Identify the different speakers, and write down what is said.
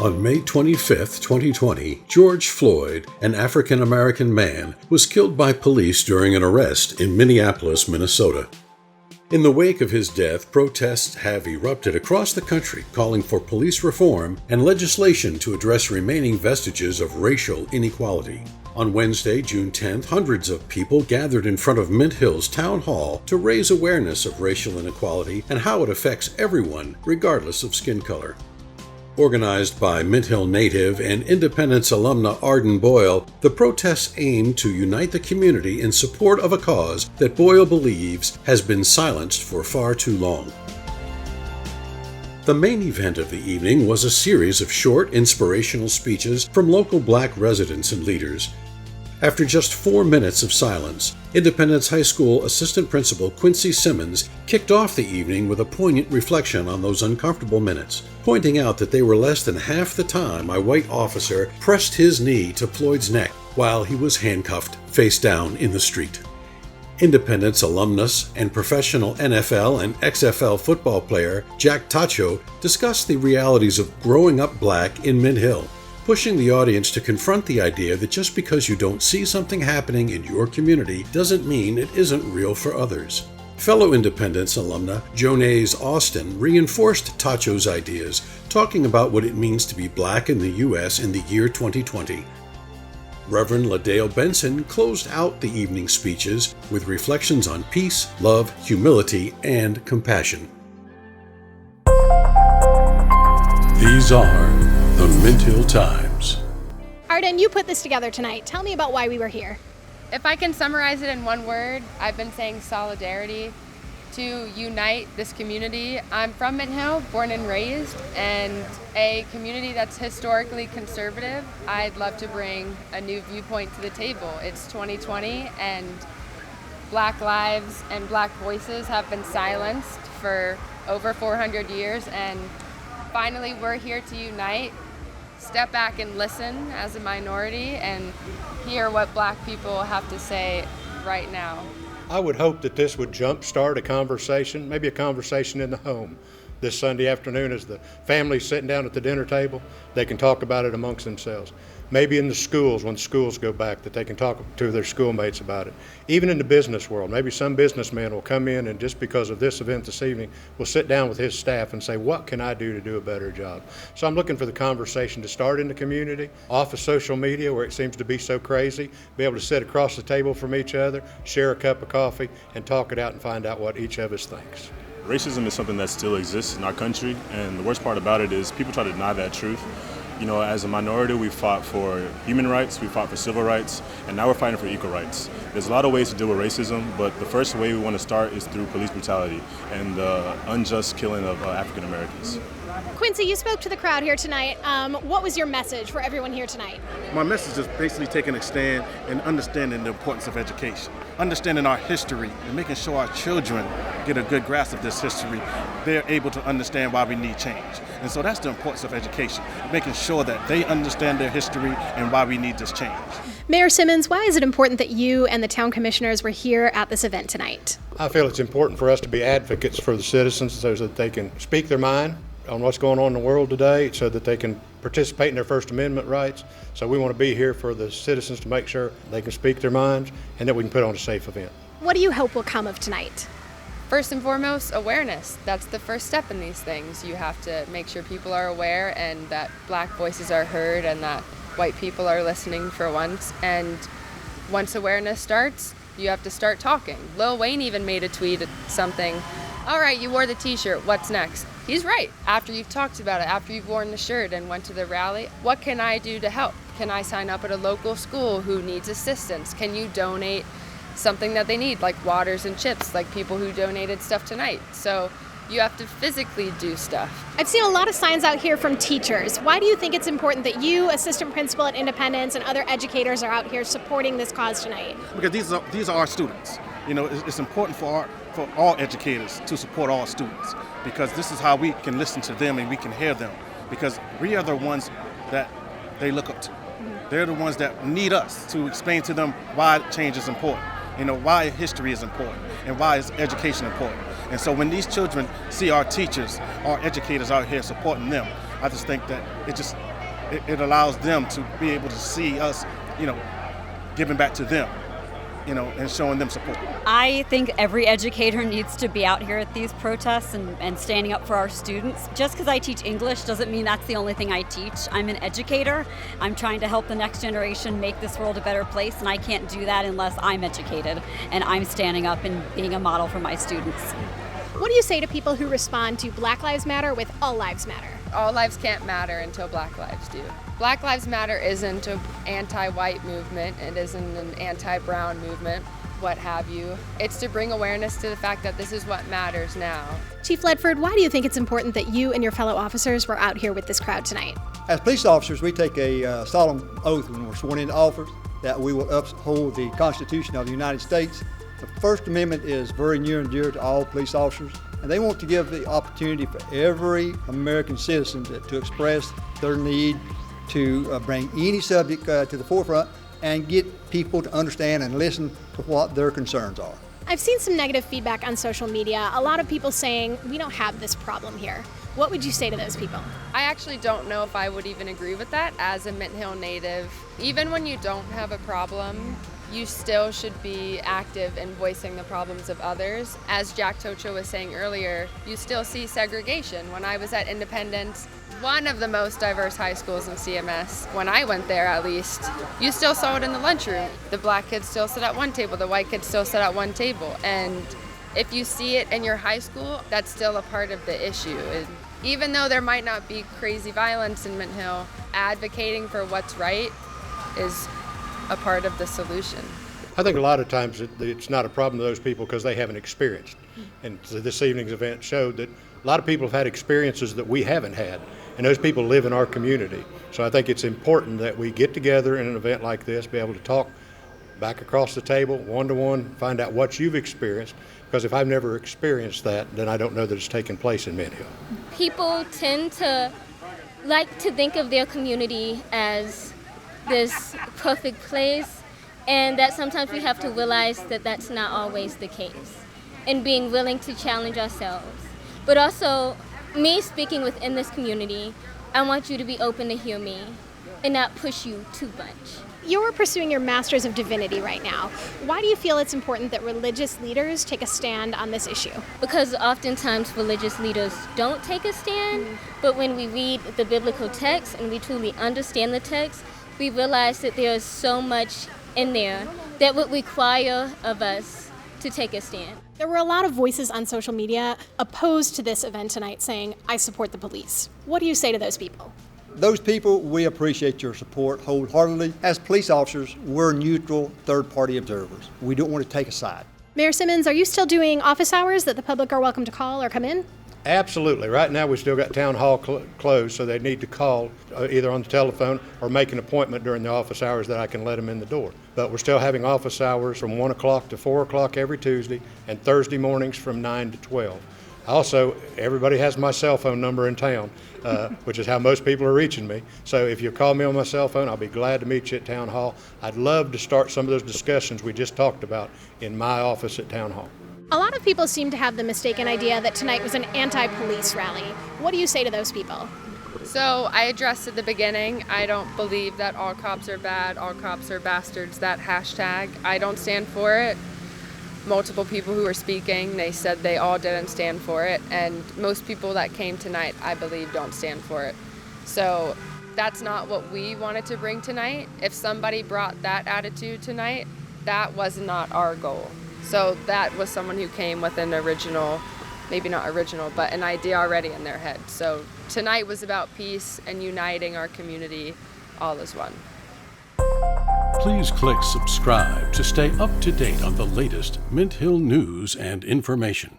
Speaker 1: On May 25, 2020, George Floyd, an African-American man, was killed by police during an arrest in Minneapolis, Minnesota. In the wake of his death, protests have erupted across the country calling for police reform and legislation to address remaining vestiges of racial inequality. On Wednesday, June 10th, hundreds of people gathered in front of Mint Hill's Town Hall to raise awareness of racial inequality and how it affects everyone, regardless of skin color. Organized by Mint Hill native and Independence alumna Arden Boyle, the protests aim to unite the community in support of a cause that Boyle believes has been silenced for far too long. The main event of the evening was a series of short, inspirational speeches from local Black residents and leaders. After just 4 minutes of silence, Independence High School Assistant Principal Quincy Simmons kicked off the evening with a poignant reflection on those uncomfortable minutes, pointing out that they were less than half the time a white officer pressed his knee to Floyd's neck while he was handcuffed face down in the street. Independence alumnus and professional NFL and XFL football player Jack Tacho discussed the realities of growing up Black in Mint Hill, pushing the audience to confront the idea that just because you don't see something happening in your community doesn't mean it isn't real for others. Fellow Independence alumna JONESE Austin reinforced Tacho's ideas, talking about what it means to be Black in the U.S. in the year 2020. Reverend LaDale Benson closed out the evening speeches with reflections on peace, love, humility, and compassion. These are the Mint Hill Times.
Speaker 2: Arden, you put this together tonight. Tell me about why we were here.
Speaker 3: If I can summarize it in one word, I've been saying solidarity to unite this community. I'm from Mint Hill, born and raised, and a community that's historically conservative. I'd love to bring a new viewpoint to the table. It's 2020, and Black lives and Black voices have been silenced for over 400 years, and finally we're here to unite, step back and listen as a minority, and hear what Black people have to say right now.
Speaker 4: I would hope that this would jumpstart a conversation, maybe a conversation in the home this Sunday afternoon as the family's sitting down at the dinner table. They can talk about it amongst themselves. Maybe in the schools, when schools go back, that they can talk to their schoolmates about it. Even in the business world, maybe some businessman will come in and just because of this event this evening, will sit down with his staff and say, what can I do to do a better job? So I'm looking for the conversation to start in the community, off of social media where it seems to be so crazy, be able to sit across the table from each other, share a cup of coffee, and talk it out and find out what each of us thinks.
Speaker 5: Racism is something that still exists in our country, and the worst part about it is people try to deny that truth. You know, as a minority, we fought for human rights, we fought for civil rights, and now we're fighting for equal rights. There's a lot of ways to deal with racism, but the first way we want to start is through police brutality and the unjust killing of African Americans.
Speaker 2: Quincy, you spoke to the crowd here tonight. What was your message for everyone here tonight?
Speaker 6: My message is basically taking a stand and understanding the importance of education, understanding our history and making sure our children get a good grasp of this history. They're able to understand why we need change. And so that's the importance of education, making sure that they understand their history and why we need this change.
Speaker 2: Mayor Simmons, why is it important that you and the town commissioners were here at this event tonight?
Speaker 4: I feel it's important for us to be advocates for the citizens so that they can speak their mind on what's going on in the world today, so that they can participate in their First Amendment rights. So we want to be here for the citizens to make sure they can speak their minds and that we can put on a safe event.
Speaker 2: What do you hope will come of tonight?
Speaker 3: First and foremost, awareness. That's the first step in these things. You have to make sure people are aware and that Black voices are heard and that white people are listening for once. And once awareness starts, you have to start talking. Lil Wayne even made a tweet something, all right, you wore the t-shirt, what's next? He's right. After you've talked about it, after you've worn the shirt and went to the rally, what can I do to help? Can I sign up at a local school who needs assistance? Can you donate something that they need, like waters and chips, like people who donated stuff tonight? So you have to physically do stuff.
Speaker 2: I've seen a lot of signs out here from teachers. Why do you think it's important that you, assistant principal at Independence, and other educators are out here supporting this cause tonight?
Speaker 6: Because these are our students. You know, it's important for all educators to support all students, because this is how we can listen to them and we can hear them, because we are the ones that they look up to. They're the ones that need us to explain to them why change is important, you know, why history is important, and why is education important. And so when these children see our teachers, our educators out here supporting them, I just think that it allows them to be able to see us, giving back to them, and showing them support.
Speaker 7: I think every educator needs to be out here at these protests and standing up for our students. Just because I teach English doesn't mean that's the only thing I teach. I'm an educator. I'm trying to help the next generation make this world a better place, and I can't do that unless I'm educated and I'm standing up and being a model for my students.
Speaker 2: What do you say to people who respond to Black Lives Matter with All Lives Matter?
Speaker 3: All lives can't matter until Black lives do. Black Lives Matter isn't an anti-white movement. It isn't an anti-brown movement, what have you. It's to bring awareness to the fact that this is what matters now.
Speaker 2: Chief LEDFORD, why do you think it's important that you and your fellow officers were out here with this crowd tonight?
Speaker 8: As police officers, we take a solemn oath when we're sworn into office that we will uphold the Constitution of the United States. The First Amendment is very near and dear to all police officers, and they want to give the opportunity for every American citizen to express their need to bring any subject to the forefront and get people to understand and listen to what their concerns are.
Speaker 2: I've seen some negative feedback on social media. A lot of people saying we don't have this problem here. What would you say to those people?
Speaker 3: I actually don't know if I would even agree with that as a Mint Hill native. Even when you don't have a problem, you still should be active in voicing the problems of others. As Jack Tocho was saying earlier, you still see segregation. When I was at Independence, one of the most diverse high schools in CMS, when I went there at least, you still saw it in the lunchroom. The black kids still sit at one table, the white kids still sit at one table. And if you see it in your high school, that's still a part of the issue. And even though there might not be crazy violence in Mint Hill, advocating for what's right is a part of the solution.
Speaker 4: I think a lot of times it's not a problem to those people because they haven't experienced. And this evening's event showed that a lot of people have had experiences that we haven't had, and those people live in our community. So I think it's important that we get together in an event like this, be able to talk back across the table, one-to-one, find out what you've experienced, because if I've never experienced that, then I don't know that it's taken place in Mint Hill.
Speaker 9: People tend to like to think of their community as this perfect place, and that sometimes we have to realize that that's not always the case, and being willing to challenge ourselves. But also, me speaking within this community, I want you to be open to hear me and not push you too much.
Speaker 2: You're pursuing your Master's of Divinity right now. Why do you feel it's important that religious leaders take a stand on this issue?
Speaker 9: Because oftentimes religious leaders don't take a stand, but when we read the biblical text and we truly understand the text, we realize that there is so much in there that would require of us to take a stand.
Speaker 2: There were a lot of voices on social media opposed to this event tonight saying, I support the police. What do you say to those people?
Speaker 8: Those people, we appreciate your support wholeheartedly. As police officers, we're neutral third-party observers. We don't want to take a side.
Speaker 2: Mayor Simmons, are you still doing office hours that the public are welcome to call or come in?
Speaker 4: Absolutely. Right now, we've still got town hall closed, so they need to call either on the telephone or make an appointment during the office hours that I can let them in the door. But we're still having office hours from 1 o'clock to 4 o'clock every Tuesday, and Thursday mornings from 9 to 12. Also, everybody has my cell phone number in town, which is how most people are reaching me. So if you call me on my cell phone, I'll be glad to meet you at Town Hall. I'd love to start some of those discussions we just talked about in my office at Town Hall.
Speaker 2: A lot of people seem to have the mistaken idea that tonight was an anti-police rally. What do you say to those people?
Speaker 3: So I addressed at the beginning, I don't believe that all cops are bad, all cops are bastards, that hashtag. I don't stand for it. Multiple people who were speaking, they said they all didn't stand for it, and most people that came tonight, I believe, don't stand for it. So that's not what we wanted to bring tonight. If somebody brought that attitude tonight, that was not our goal. So that was someone who came with an original, maybe not original, but an idea already in their head. So tonight was about peace and uniting our community all as one.
Speaker 1: Please click subscribe to stay up to date on the latest Mint Hill news and information.